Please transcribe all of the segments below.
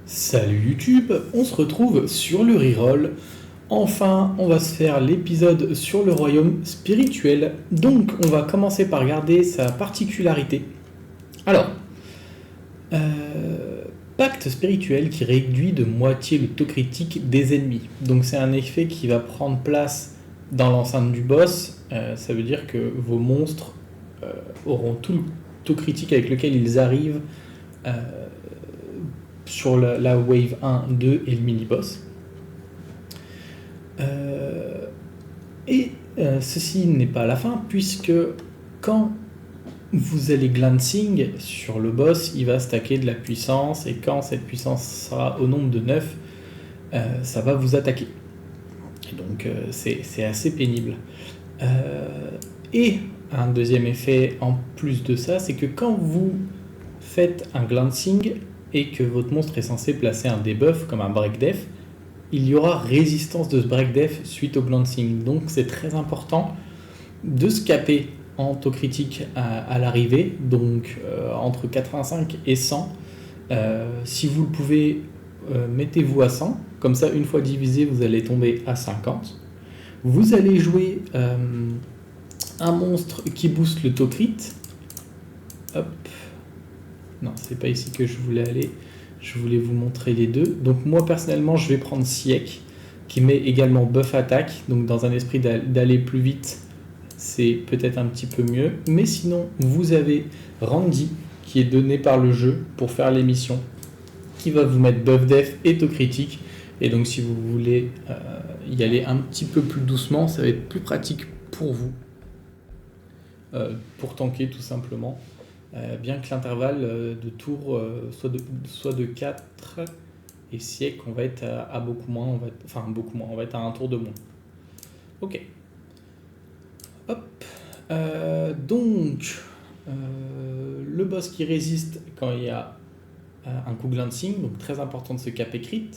Salut YouTube, on se retrouve sur le reroll. Enfin, on va se faire l'épisode sur le royaume spirituel. Donc, on va commencer par regarder sa particularité. Alors, pacte spirituel qui réduit de moitié le taux critique des ennemis. Donc, c'est un effet qui va prendre place dans l'enceinte du boss. Ça veut dire que vos monstres auront tout le taux critique avec lequel ils arrivent euh, sur la wave 1, 2 et le mini-boss. Ceci n'est pas la fin, puisque quand vous allez glancing sur le boss, il va stacker de la puissance, et quand cette puissance sera au nombre de 9, ça va vous attaquer. Et donc c'est assez pénible. Et un deuxième effet en plus de ça, c'est que quand vous faites un glancing et que votre monstre est censé placer un debuff comme un break def, il y aura résistance de ce break def suite au glancing. Donc c'est très important de se caper en taux critique à l'arrivée, donc entre 85 et 100. Si vous le pouvez, mettez-vous à 100, comme ça une fois divisé vous allez tomber à 50. Vous allez jouer un monstre qui booste le taux crit. Hop. Non, c'est pas ici que je voulais aller. Je voulais vous montrer les deux. Donc moi personnellement je vais prendre Siek qui met également buff attaque. Donc dans un esprit d'aller plus vite, c'est peut-être un petit peu mieux. Mais sinon vous avez Randy qui est donné par le jeu pour faire les missions, qui va vous mettre buff def et taux critique. Et donc si vous voulez y aller un petit peu plus doucement, ça va être plus pratique pour vous. Pour tanker tout simplement. Bien que l'intervalle de tour soit de 4 et siècle, on va être à beaucoup moins, on va être à un tour de moins. Ok. Hop. Le boss qui résiste quand il y a un coup glancing, donc très important de se caper crit.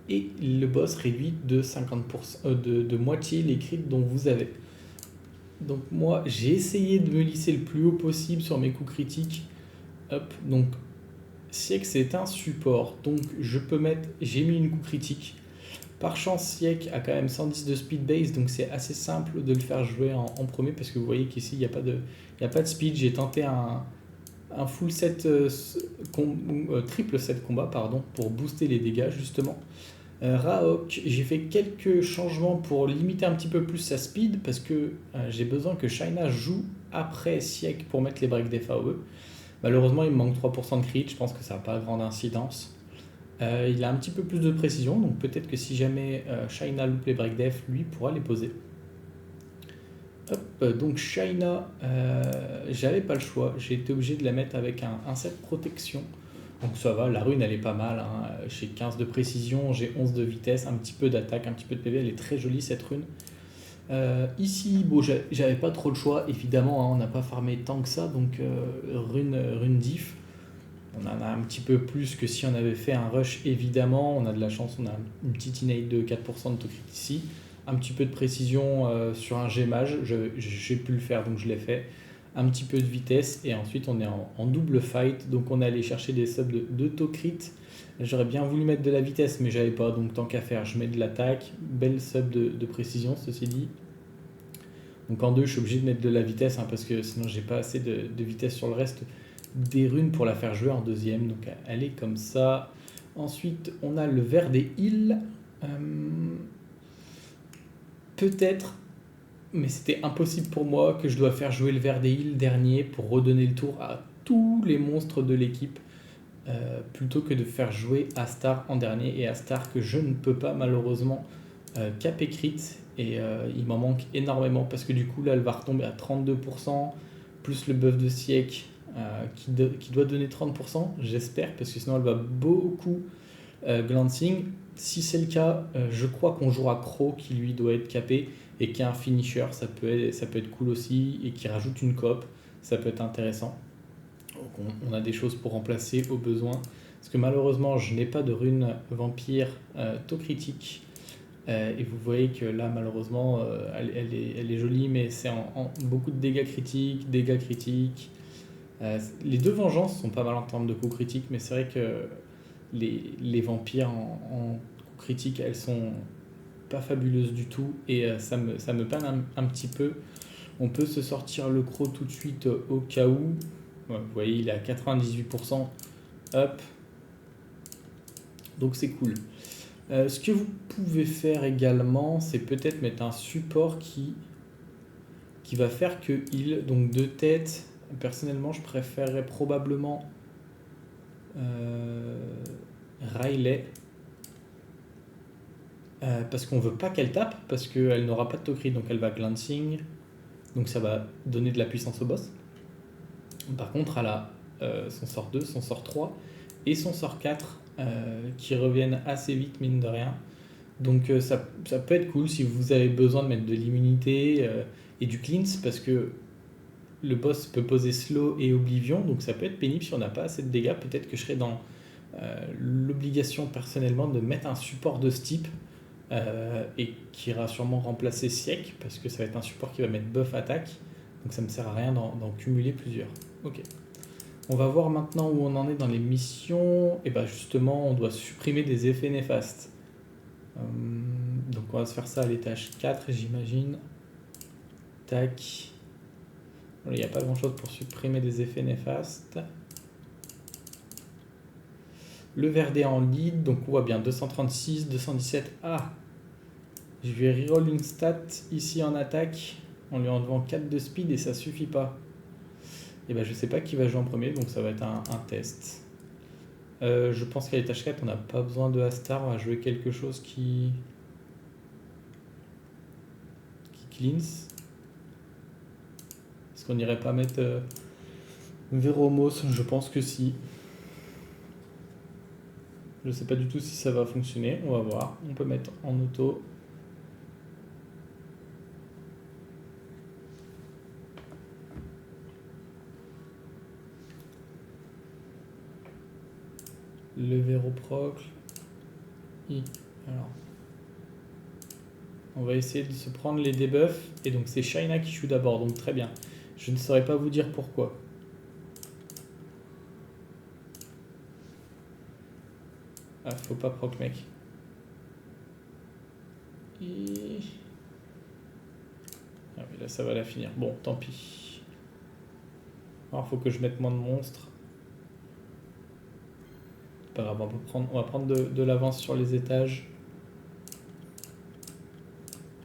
Et le boss réduit de 50%, de moitié les crits dont vous avez. Donc moi j'ai essayé de me lisser le plus haut possible sur mes coups critiques. Hop, donc Siek c'est un support, donc j'ai mis une coup critique. Par chance Siek a quand même 110 de speed base, donc c'est assez simple de le faire jouer en premier, parce que vous voyez qu'ici il n'y a pas de speed. J'ai tenté un full set, triple set combat pardon, pour booster les dégâts justement. Raok, j'ai fait quelques changements pour limiter un petit peu plus sa speed, parce que j'ai besoin que Shaina joue après Siek pour mettre les break def AOE. Malheureusement il me manque 3% de crit, je pense que ça n'a pas grande incidence. Il a un petit peu plus de précision, donc peut-être que si jamais Shaina loupe les break def, lui pourra les poser. Hop, donc Shaina, j'avais pas le choix, j'ai été obligé de la mettre avec un set protection. Donc ça va, la rune elle est pas mal, hein. J'ai 15 de précision, j'ai 11 de vitesse, un petit peu d'attaque, un petit peu de PV, elle est très jolie cette rune. Ici, bon, j'avais pas trop le choix, évidemment, hein, on n'a pas farmé tant que ça, donc rune diff. On en a un petit peu plus que si on avait fait un rush, évidemment. On a de la chance, on a une petite innate de 4% de taux crit ici. Un petit peu de précision sur un G-Mage, j'ai pu le faire donc je l'ai fait. Un petit peu de vitesse et ensuite on est en double fight, donc on est allé chercher des subs de taux crit. J'aurais bien voulu mettre de la vitesse mais j'avais pas, donc tant qu'à faire je mets de l'attaque. Belle sub de précision ceci dit. Donc en deux je suis obligé de mettre de la vitesse, hein, parce que sinon j'ai pas assez de vitesse sur le reste des runes pour la faire jouer en deuxième, donc elle est comme ça. Ensuite on a le ver des îles. Peut-être, mais c'était impossible pour moi, que je dois faire jouer le ver des îles dernier pour redonner le tour à tous les monstres de l'équipe, plutôt que de faire jouer Astar en dernier, et Astar que je ne peux pas malheureusement caper crit, et il m'en manque énormément, parce que du coup là elle va retomber à 32%, plus le buff de Siek qui doit donner 30%, j'espère, parce que sinon elle va beaucoup glancing. Si c'est le cas, je crois qu'on jouera Crow qui lui doit être capé et qui a un finisher, ça peut être cool aussi, et qui rajoute une coop, ça peut être intéressant. Donc on a des choses pour remplacer au besoin, parce que malheureusement je n'ai pas de rune vampire taux critique, et vous voyez que là malheureusement elle est jolie, mais c'est en beaucoup de dégâts critiques. Les deux vengeances sont pas mal en termes de coups critiques, mais c'est vrai que les vampires en coup critique, elles sont pas fabuleuses du tout et ça me peine un petit peu. On peut se sortir le croc tout de suite au cas où. Ouais, vous voyez, il est à 98%. Hop. Donc c'est cool. Ce que vous pouvez faire également, c'est peut-être mettre un support qui va faire que il, donc de tête, personnellement je préférerais probablement Riley. Parce qu'on veut pas qu'elle tape, parce qu'elle n'aura pas de Tokri, donc elle va glancing, donc ça va donner de la puissance au boss. Par contre, elle a son sort 2, son sort 3 et son sort 4 qui reviennent assez vite, mine de rien. Donc ça peut être cool si vous avez besoin de mettre de l'immunité et du cleanse, parce que le boss peut poser slow et oblivion, donc ça peut être pénible si on n'a pas assez de dégâts. Peut-être que je serais dans l'obligation personnellement de mettre un support de ce type et qui ira sûrement remplacer Siek, parce que ça va être un support qui va mettre buff attaque, donc ça ne me sert à rien d'en cumuler plusieurs. Ok. On va voir maintenant où on en est dans les missions. Et bien justement, on doit supprimer des effets néfastes. Donc on va se faire ça à l'étage 4, j'imagine. Tac. Il n'y a pas grand chose pour supprimer des effets néfastes. Le Verdé en lead, donc on voit bien 236, 217. Ah, je vais reroll une stat ici en attaque en lui enlevant 4 de speed et ça suffit pas. Et ben je sais pas qui va jouer en premier, donc ça va être un test. Je pense qu'à l'étage 4 on n'a pas besoin de Astar, on va jouer quelque chose qui cleanse. Est-ce qu'on n'irait pas mettre Veromos? Je pense que si. Je sais pas du tout si ça va fonctionner, on va voir. On peut mettre en auto. Le Véroprocle. Alors. On va essayer de se prendre les debuffs. Et donc c'est Shaina qui joue d'abord, donc très bien. Je ne saurais pas vous dire pourquoi. Ah, faut pas proc mec. Et... ah oui, là ça va la finir. Bon, tant pis. Alors faut que je mette moins de monstres. Pas grave, on va prendre de l'avance sur les étages.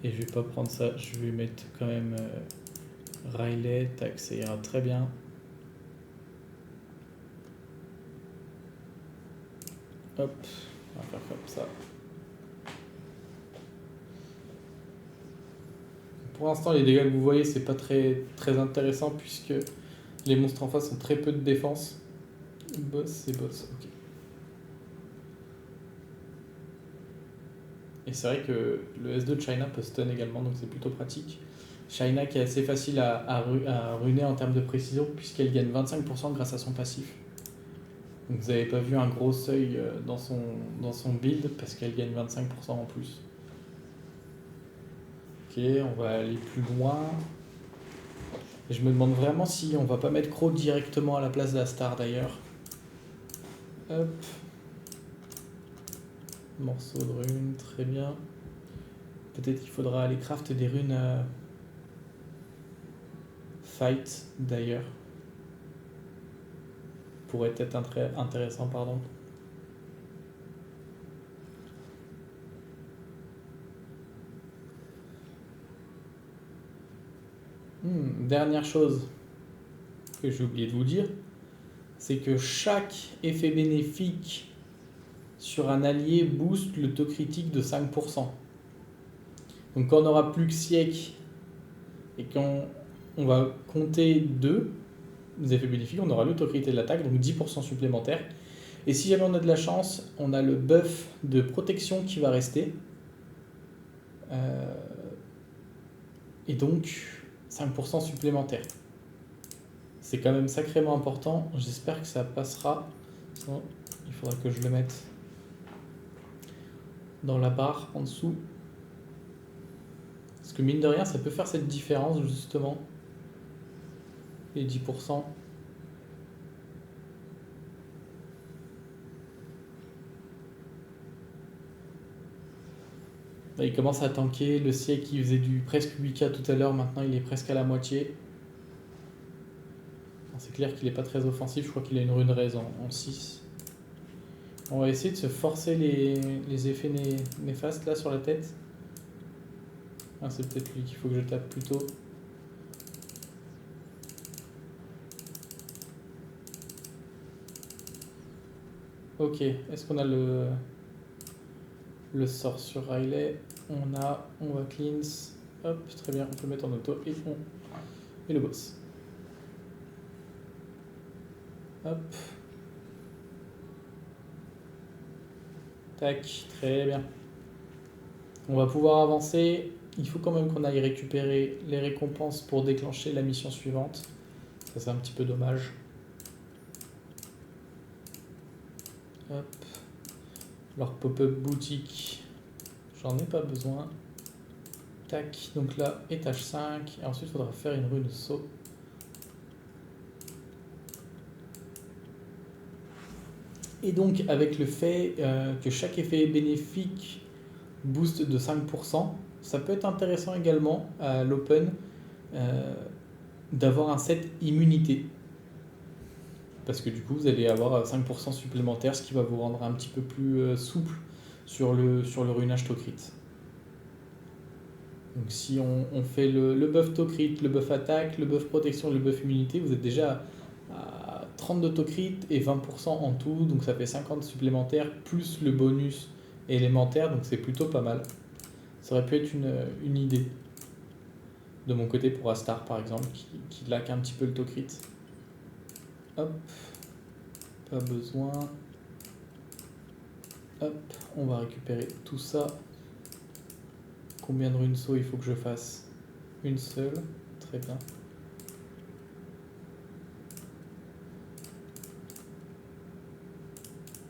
Et je vais pas prendre ça, je vais mettre quand même Riley, tac, ça ira très bien. Hop, on va faire comme ça. Pour l'instant, les dégâts que vous voyez, c'est pas très intéressant puisque les monstres en face ont très peu de défense. Boss, c'est boss, ok. Et c'est vrai que le S2 de Shaina peut stun également, donc c'est plutôt pratique. Shaina qui est assez facile à runer en termes de précision, puisqu'elle gagne 25% grâce à son passif. Donc vous n'avez pas vu un gros seuil dans son build, parce qu'elle gagne 25% en plus. Ok, on va aller plus loin. Et je me demande vraiment si on va pas mettre Crow directement à la place d'Astar d'ailleurs. Hop. Morceau de runes, très bien. Peut-être qu'il faudra aller craft des runes fight d'ailleurs. Pourrait être intéressant, pardon. Dernière chose que j'ai oublié de vous dire, c'est que chaque effet bénéfique sur un allié booste le taux critique de 5%. Donc quand on n'aura plus que Siek et qu'on va compter 2 effets bénéfiques, on aura le taux critique de l'attaque, donc 10% supplémentaire. Et si jamais on a de la chance, on a le buff de protection qui va rester. Et donc 5% supplémentaire. C'est quand même sacrément important. J'espère que ça passera. Sinon, il faudra que je le mette dans la barre en dessous. Parce que mine de rien, ça peut faire cette différence justement. Les 10%. Bah, il commence à tanker. Le siècle qui faisait du presque 8K tout à l'heure, maintenant il est presque à la moitié. C'est clair qu'il n'est pas très offensif, je crois qu'il a une rune raise en 6. On va essayer de se forcer les effets néfastes là sur la tête. Ah, c'est peut-être lui qu'il faut que je tape plus tôt. Ok, est-ce qu'on a le sort sur Riley? On va cleanse. Hop, très bien, on peut mettre en auto et le boss. Hop. Tac, très bien. On va pouvoir avancer. Il faut quand même qu'on aille récupérer les récompenses pour déclencher la mission suivante. Ça, c'est un petit peu dommage. Hop. Leur pop-up boutique, j'en ai pas besoin. Tac, donc là, étage 5. Et ensuite, il faudra faire une rune saut. Et donc, avec le fait que chaque effet bénéfique booste de 5%, ça peut être intéressant également à l'open d'avoir un set immunité. Parce que du coup, vous allez avoir 5% supplémentaire, ce qui va vous rendre un petit peu plus souple sur le runage Tocrit. Donc si on fait le buff Tocrit, le buff attaque, le buff protection, le buff immunité, vous êtes déjà à 32 Tocrit et 20% en tout, donc ça fait 50 supplémentaires, plus le bonus élémentaire, donc c'est plutôt pas mal. Ça aurait pu être une idée de mon côté pour Astar par exemple, qui laque un petit peu le Tocrit. Hop, pas besoin. Hop, on va récupérer tout ça. Combien de runes saut il faut que je fasse? Une seule, très bien.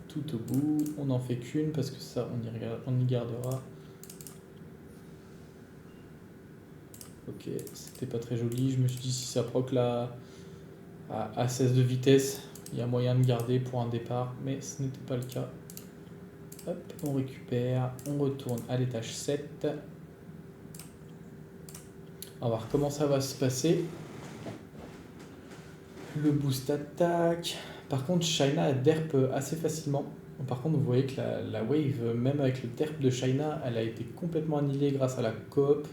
Tout au bout, on n'en fait qu'une parce que ça on y gardera. Ok, c'était pas très joli, je me suis dit si ça proc là à 16 de vitesse, il y a moyen de garder pour un départ, mais ce n'était pas le cas. Hop, on récupère, on retourne à l'étage 7. On va voir comment ça va se passer. Le boost attaque. Par contre, Shaina a derp assez facilement. Par contre, vous voyez que la wave, même avec le derp de Shaina, elle a été complètement annihilée grâce à la coop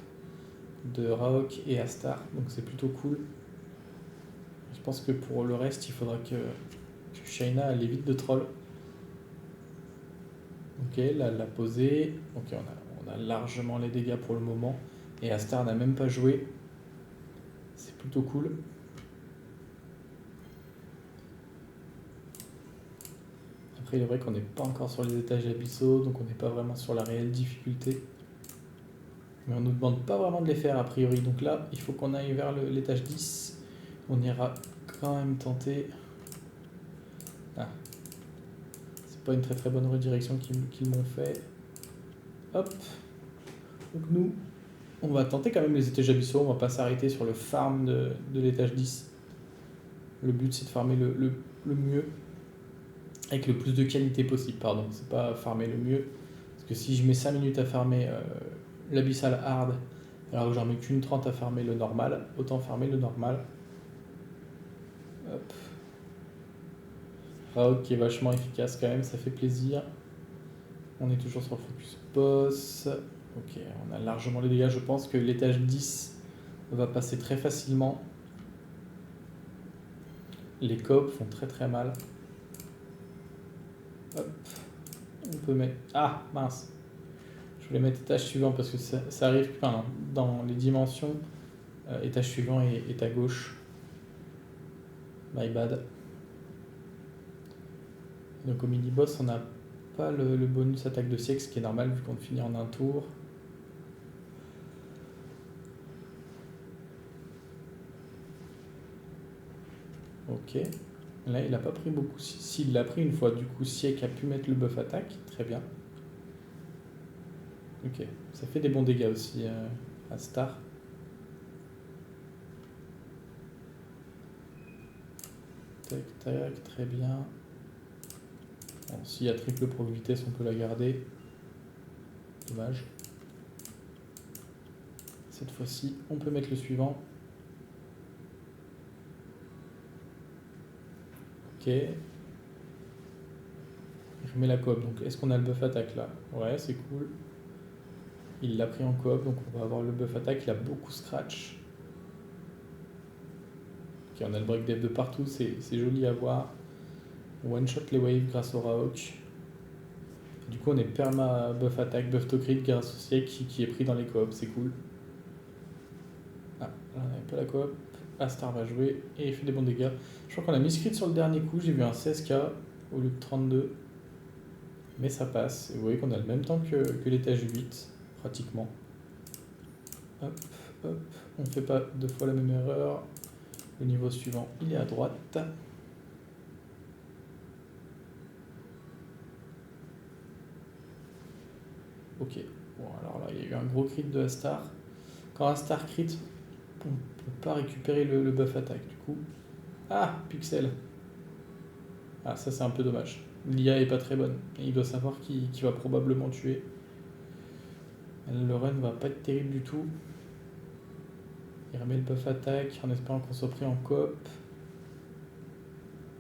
de Raok et Astar. Donc c'est plutôt cool. Je pense que pour le reste, il faudra que Shaina elle évite de troll. Ok, là, elle l'a posé. Ok, on a largement les dégâts pour le moment. Et Astar n'a même pas joué. C'est plutôt cool. Après, il est vrai qu'on n'est pas encore sur les étages abyssaux, donc on n'est pas vraiment sur la réelle difficulté. Mais on ne nous demande pas vraiment de les faire a priori. Donc là, il faut qu'on aille vers l'étage 10. On ira quand même tenter. Ah. C'est pas une très très bonne redirection qu'ils m'ont fait. Hop. Donc nous, on va tenter quand même les étages abyssaux. On va pas s'arrêter sur le farm de l'étage 10. Le but c'est de farmer le mieux. Avec le plus de qualité possible, pardon. C'est pas farmer le mieux. Parce que si je mets 5 minutes à farmer l'abyssal hard, alors que j'en mets qu'une 30 à farmer le normal, autant farmer le normal. Hop. Raok qui est vachement efficace quand même, ça fait plaisir. On est toujours sur le focus boss. Ok, on a largement les dégâts. Je pense que l'étage 10 va passer très facilement. Les copes font très très mal. Hop. On peut mettre... Ah, mince. Je voulais mettre étage suivant parce que ça arrive dans les dimensions. Étage suivant est à gauche. My bad. Donc au mini-boss, on n'a pas le bonus attaque de siècle, ce qui est normal vu qu'on finit en un tour. Ok. Là, il n'a pas pris beaucoup. S'il l'a pris une fois, du coup, Siek a pu mettre le buff attaque. Très bien. Ok. Ça fait des bons dégâts aussi à Star. Tac, tac, très bien. Bon, s'il y a triple proc vitesse, on peut la garder. Dommage. Cette fois-ci, on peut mettre le suivant. Ok. Il remet la coop. Donc, est-ce qu'on a le buff attaque là? Ouais, c'est cool. Il l'a pris en coop, donc on va avoir le buff attaque. Il a beaucoup scratch. Ok, on a le break def de partout, c'est joli à voir. One shot les waves grâce au Raok. Du coup, on est perma buff attaque, buff to crit grâce au siècle qui est pris dans les coops, c'est cool. Ah, là on n'avait pas la coop. Astar va jouer et il fait des bons dégâts. Je crois qu'on a mis crit sur le dernier coup, j'ai vu un 16k au lieu de 32. Mais ça passe. Et vous voyez qu'on a le même temps que l'étage 8, pratiquement. Hop, hop. On ne fait pas deux fois la même erreur. Le niveau suivant, il est à droite. Ok. Bon, alors là, il y a eu un gros crit de Astar. Quand Astar crit, on ne peut pas récupérer le buff attaque. Du coup. Ah, Pixel. Ah, ça c'est un peu dommage. L'IA est pas très bonne. Et il doit savoir qui va probablement tuer. Le run va pas être terrible du tout. Il remet le buff attaque en espérant qu'on soit pris en coop.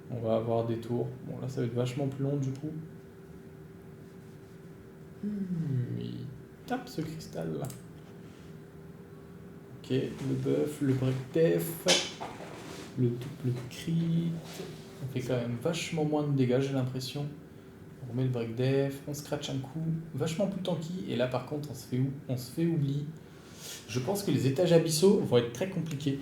On va avoir des tours. Bon, là ça va être vachement plus long du coup. Il tape ce cristal là. Ok, le buff, le break def, le double crit. On fait quand même vachement moins de dégâts, j'ai l'impression. On remet le break def, on scratch un coup, vachement plus tanky. Et là par contre, on se fait oublier. Je pense que les étages abyssaux vont être très compliqués.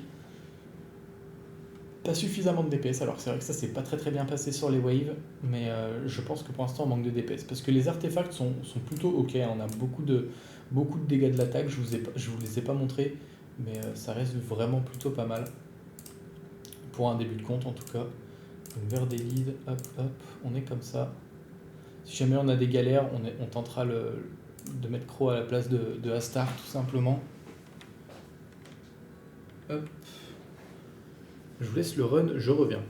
Pas suffisamment de DPS, alors c'est vrai que ça c'est pas très bien passé sur les waves, mais je pense que pour l'instant on manque de DPS. Parce que les artefacts sont plutôt ok, on a beaucoup de dégâts de l'attaque, je vous les ai pas montrés, mais ça reste vraiment plutôt pas mal. Pour un début de compte en tout cas. Donc vers des leads, hop hop, on est comme ça. Si jamais on a des galères, on tentera de mettre Crow à la place de Astar tout simplement. Hop. Je vous laisse le run, je reviens.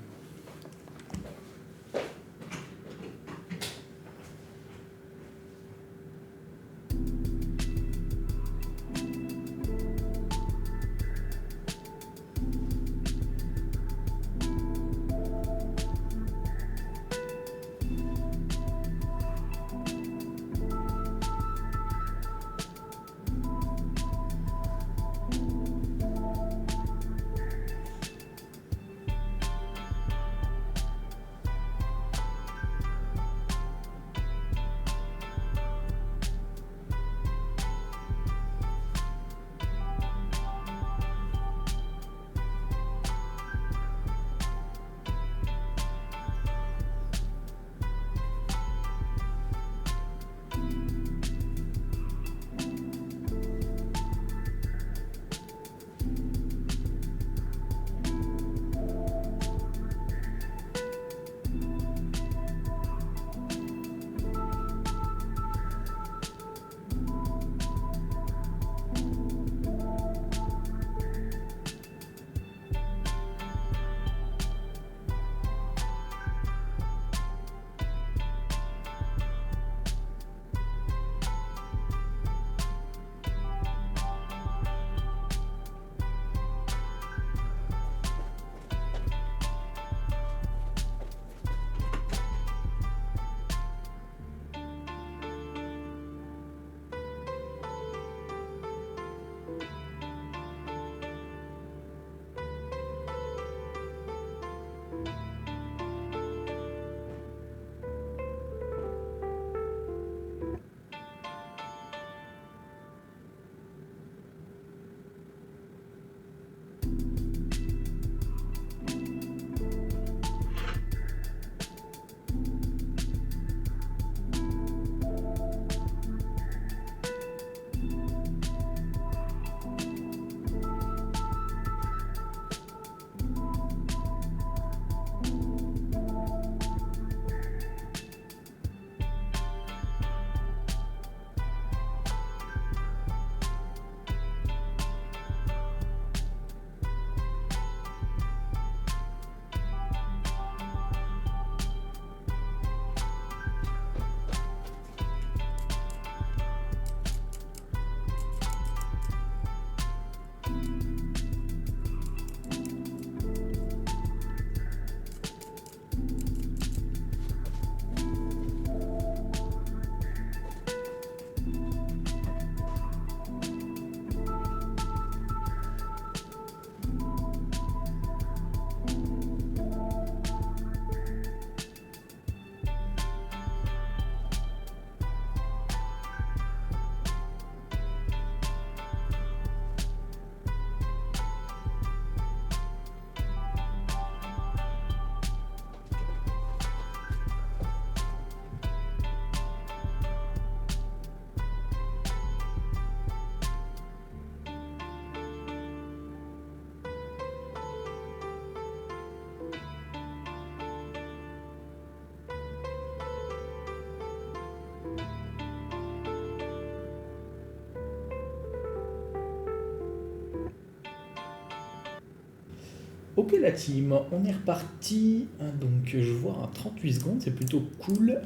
Ok la team, on est reparti. Donc je vois un 38 secondes, c'est plutôt cool.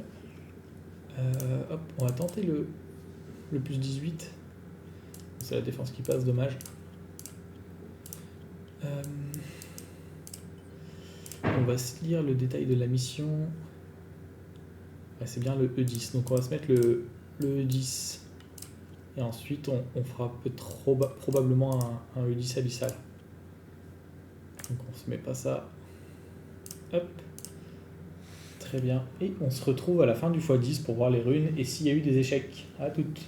Hop, on va tenter le plus 18. C'est la défense qui passe, dommage. On va se lire le détail de la mission. Ouais, c'est bien le E10, donc on va se mettre le E10. Et ensuite on fera probablement un E10 abyssal. Donc on se met pas ça. Hop. Très bien. Et on se retrouve à la fin du x10 pour voir les runes et s'il y a eu des échecs. À toutes.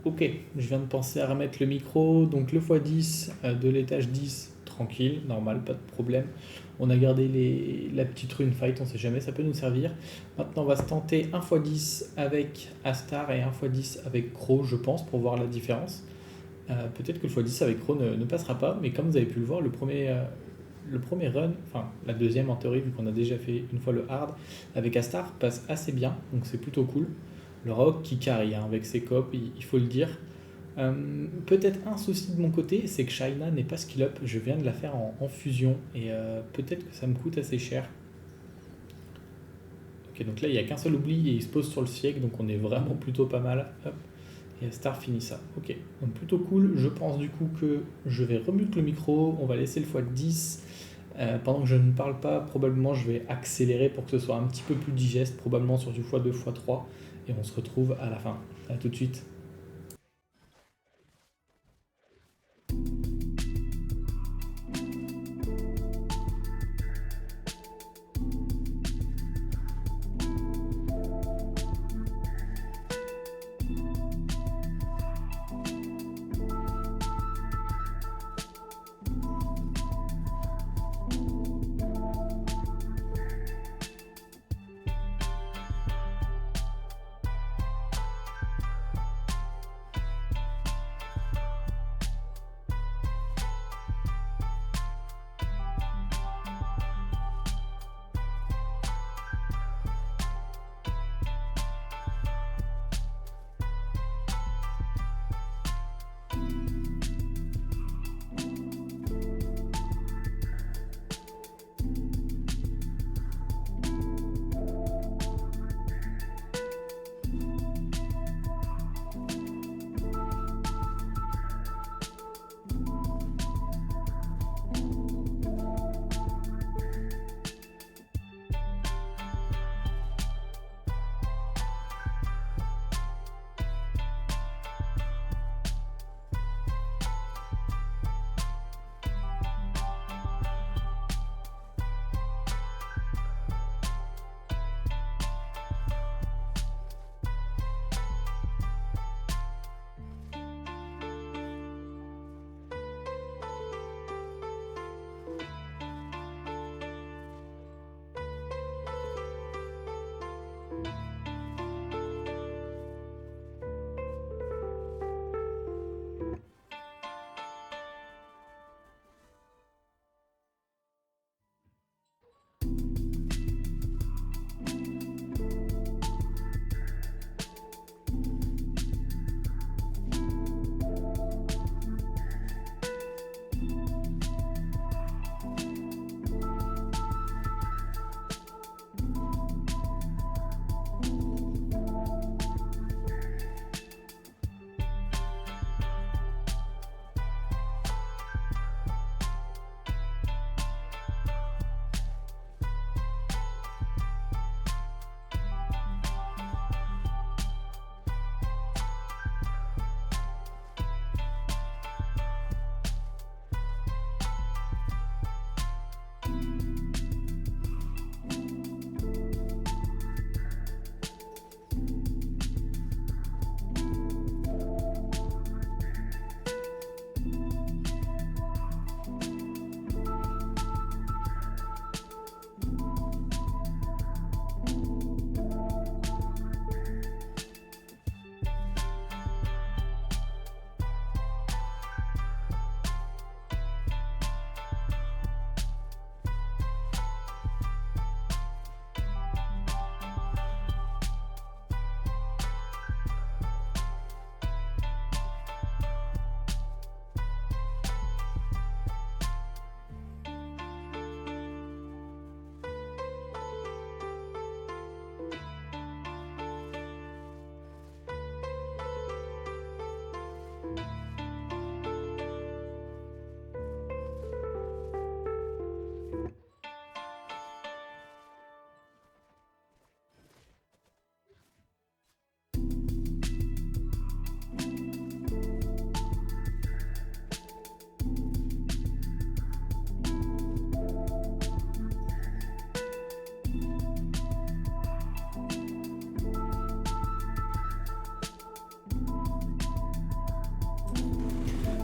Ok, je viens de penser à remettre le micro, donc le x10 de l'étage 10, tranquille, normal, pas de problème. On a gardé la petite rune fight, on sait jamais, ça peut nous servir. Maintenant, on va se tenter 1x10 avec Astar et 1x10 avec Crow, je pense, pour voir la différence. Peut-être que le x10 avec Crow ne passera pas, mais comme vous avez pu le voir, le premier run, enfin la deuxième en théorie, vu qu'on a déjà fait une fois le hard, avec Astar passe assez bien, donc c'est plutôt cool. Le Rock qui carry hein, avec ses copes, il faut le dire. Peut-être un souci de mon côté, c'est que Shaina n'est pas skill up. Je viens de la faire en fusion et peut-être que ça me coûte assez cher. Ok, donc là il n'y a qu'un seul oubli et il se pose sur le siècle, donc on est vraiment plutôt pas mal. Hop. Et Astar finit ça. Ok, donc plutôt cool. Je pense du coup que je vais remute le micro. On va laisser le x10. Pendant que je ne parle pas, probablement je vais accélérer pour que ce soit un petit peu plus digeste, probablement sur du x2, x3. Et on se retrouve à la fin. A tout de suite.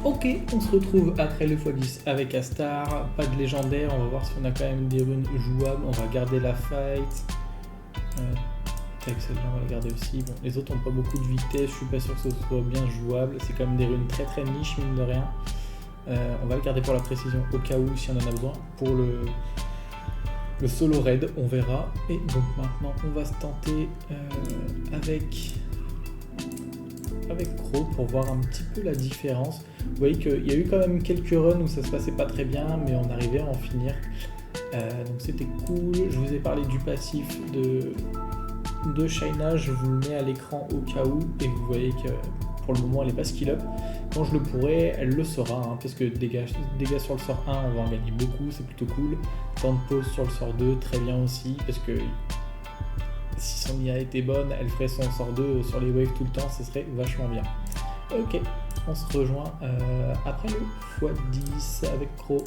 Ok, on se retrouve après le x10 avec Astar, pas de légendaire, on va voir si on a quand même des runes jouables, on va garder la fight. Celle-là on va la garder aussi. Bon, les autres ont pas beaucoup de vitesse, je suis pas sûr que ce soit bien jouable, c'est quand même des runes très très niches mine de rien. On va le garder pour la précision au cas où si on en a besoin. Pour le solo raid, on verra. Et donc maintenant on va se tenter avec Crow pour voir un petit peu la différence. Vous voyez qu'il y a eu quand même quelques runs où ça se passait pas très bien, mais on arrivait à en finir. Donc c'était cool. Je vous ai parlé du passif de Shaina, je vous le mets à l'écran au cas où, et vous voyez que pour le moment elle n'est pas skill up. Quand je le pourrai, elle le sera, hein, parce que dégâts sur le sort 1, on va en gagner beaucoup, c'est plutôt cool. Temps de pause sur le sort 2, très bien aussi, parce que si son IA était bonne, elle ferait son sort 2 sur les waves tout le temps, ce serait vachement bien. Ok, on se rejoint après le x10 avec Crow.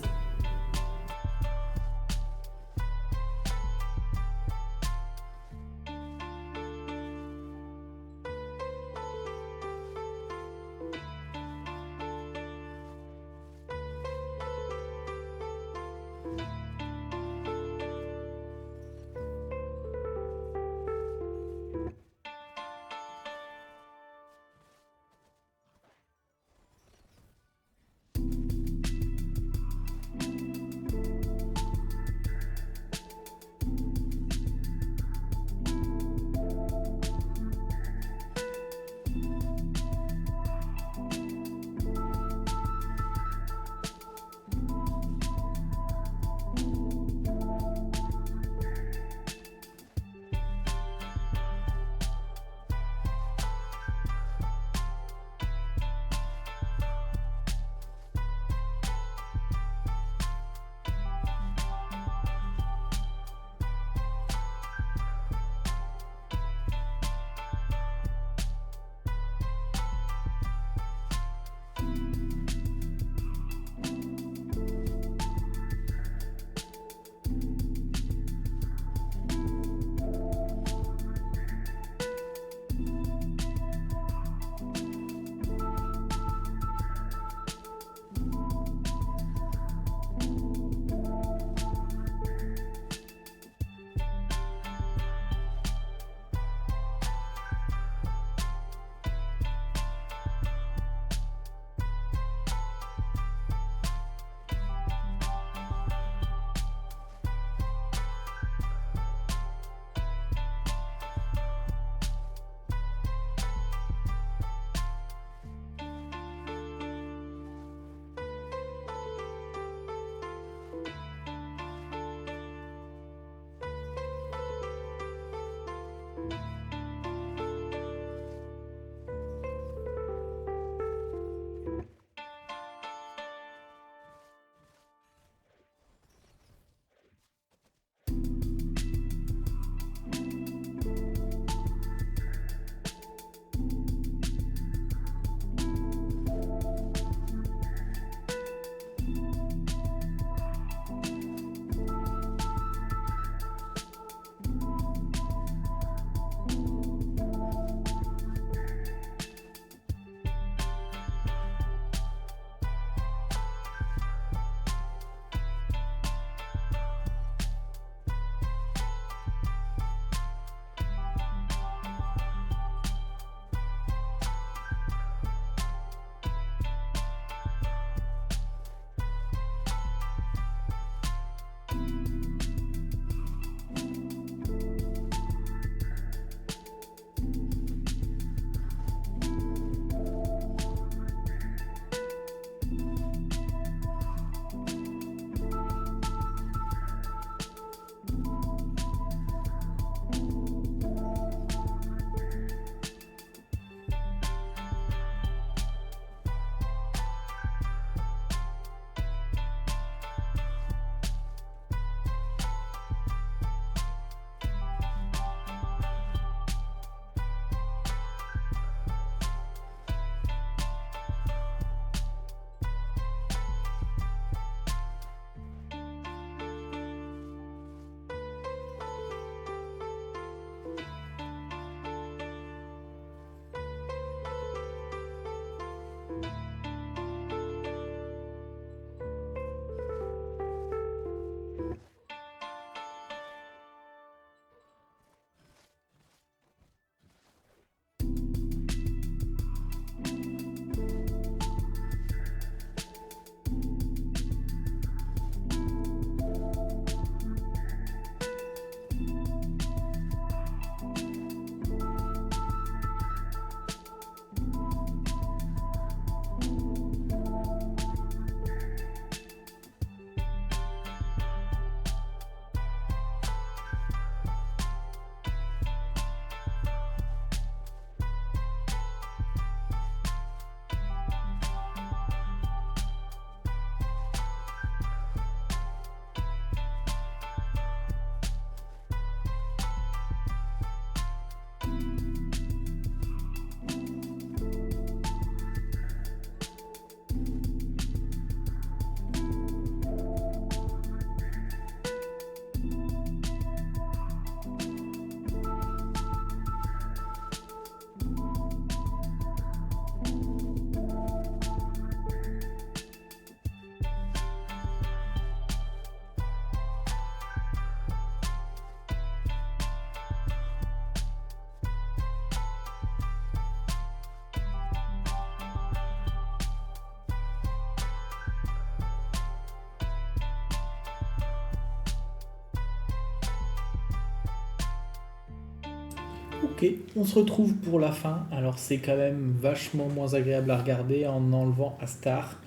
Ok, on se retrouve pour la fin. Alors c'est quand même vachement moins agréable à regarder en enlevant Astar.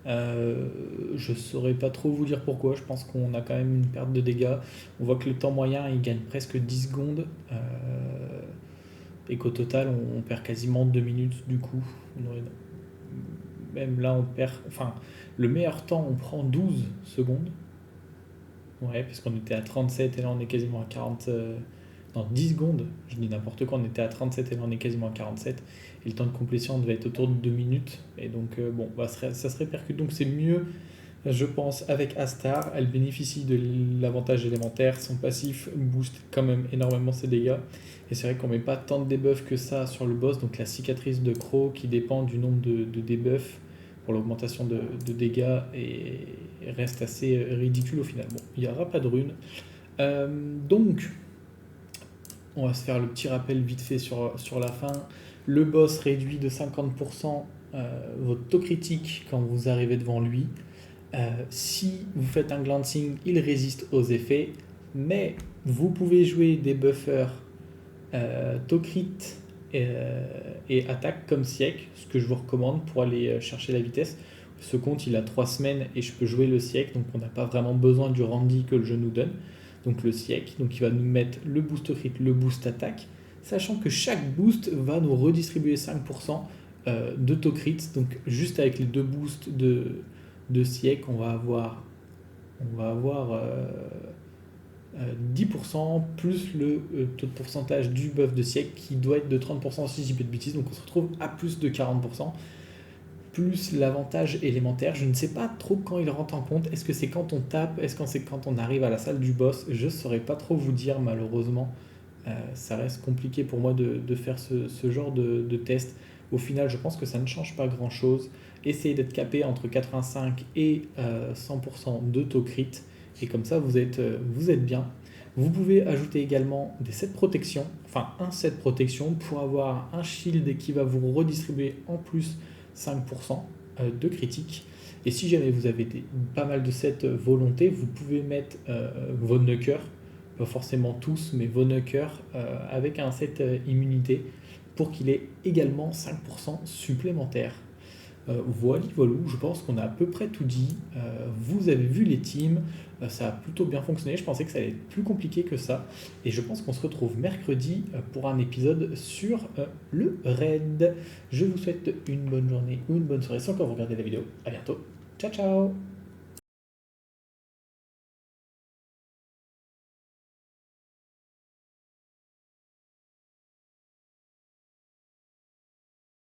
Je saurais pas trop vous dire pourquoi. Je pense qu'on a quand même une perte de dégâts. On voit que le temps moyen il gagne presque 10 secondes. Et qu'au total on perd quasiment 2 minutes du coup. Même là on perd. Enfin, le meilleur temps on prend 12 secondes. Ouais, parce qu'on était à 37 et là on est quasiment à 40. Dans 10 secondes, je dis n'importe quoi, on était à 37 et là on est quasiment à 47. Et le temps de complétion devait être autour de 2 minutes. Et donc, bon, bah, ça se répercute. Donc, c'est mieux, je pense, avec Astar. Elle bénéficie de l'avantage élémentaire. Son passif booste quand même énormément ses dégâts. Et c'est vrai qu'on met pas tant de debuffs que ça sur le boss. Donc, la cicatrice de Crow qui dépend du nombre de debuffs pour l'augmentation de dégâts et reste assez ridicule au final. Bon, il n'y aura pas de rune. Donc, on va se faire le petit rappel vite fait sur la fin. Le boss réduit de 50% votre taux critique quand vous arrivez devant lui. Si vous faites un glancing, il résiste aux effets. Mais vous pouvez jouer des buffers taux crit et attaque comme siècle, ce que je vous recommande pour aller chercher la vitesse. Ce compte il a 3 semaines et je peux jouer le siècle, donc on n'a pas vraiment besoin du randy que le jeu nous donne. Donc le siècle, donc il va nous mettre le boost crit, le boost attaque, sachant que chaque boost va nous redistribuer 5% de taux crit. Donc juste avec les deux boosts de siècle, on va avoir 10% plus le taux de pourcentage du buff de siècle qui doit être de 30% si je dis pas de bêtises. Donc on se retrouve à plus de 40%. Plus l'avantage élémentaire. Je ne sais pas trop quand il rentre en compte. Est-ce que c'est quand on tape? Est-ce que c'est quand on arrive à la salle du boss? Je ne saurais pas trop vous dire malheureusement. Ça reste compliqué pour moi de faire ce genre de test. Au final, je pense que ça ne change pas grand-chose. Essayez d'être capé entre 85 et 100% de taux crit. Et comme ça, vous êtes bien. Vous pouvez ajouter également des sets protection, enfin un set protection pour avoir un shield qui va vous redistribuer en plus 5% de critique. Et si jamais vous avez pas mal de sets volonté, vous pouvez mettre vos knockers, pas forcément tous, mais vos knockers avec un set immunité pour qu'il ait également 5% supplémentaire. Voilà, je pense qu'on a à peu près tout dit. Vous avez vu les teams, ça a plutôt bien fonctionné. Je pensais que ça allait être plus compliqué que ça. Et je pense qu'on se retrouve mercredi pour un épisode sur le raid. Je vous souhaite une bonne journée ou une bonne soirée sans encore vous regarder la vidéo. A bientôt. Ciao ciao.